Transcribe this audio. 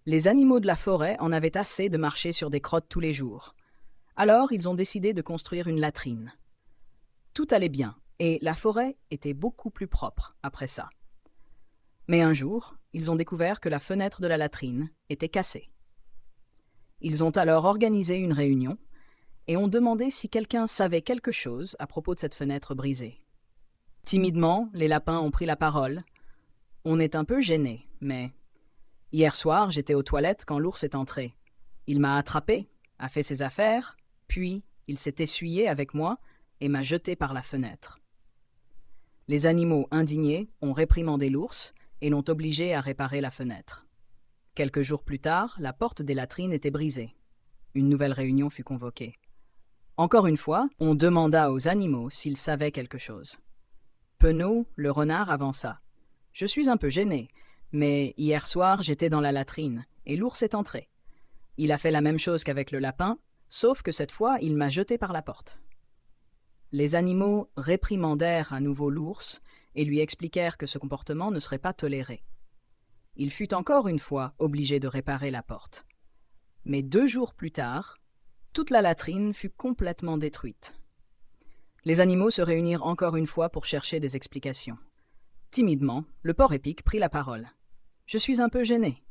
Les animaux de la forêt en avaient assez de marcher sur des crottes tous les jours. Alors ils ont décidé de construire une latrine. Tout allait bien, et la forêt était beaucoup plus propre après ça. Mais un jour, ils ont découvert que la fenêtre de la latrine était cassée. Ils ont alors organisé une réunion et ont demandé si quelqu'un savait quelque chose à propos de cette fenêtre brisée. Timidement, les lapins ont pris la parole. On est un peu gênés, mais... Hier soir, j'étais aux toilettes quand l'ours est entré. Il m'a attrapé, a fait ses affaires, puis il s'est essuyé avec moi et m'a jeté par la fenêtre. Les animaux indignés ont réprimandé l'ours et l'ont obligé à réparer la fenêtre. Quelques jours plus tard, la porte des latrines était brisée. Une nouvelle réunion fut convoquée. Encore une fois, on demanda aux animaux s'ils savaient quelque chose. Penaud, le renard, avança. « Je suis un peu gêné, mais hier soir j'étais dans la latrine et l'ours est entré. Il a fait la même chose qu'avec le lapin, sauf que cette fois il m'a jeté par la porte. » Les animaux réprimandèrent à nouveau l'ours et lui expliquèrent que ce comportement ne serait pas toléré. Il fut encore une fois obligé de réparer la porte. Mais 2 jours plus tard, toute la latrine fut complètement détruite. Les animaux se réunirent encore une fois pour chercher des explications. Timidement, le porc-épic prit la parole. « Je suis un peu gêné. »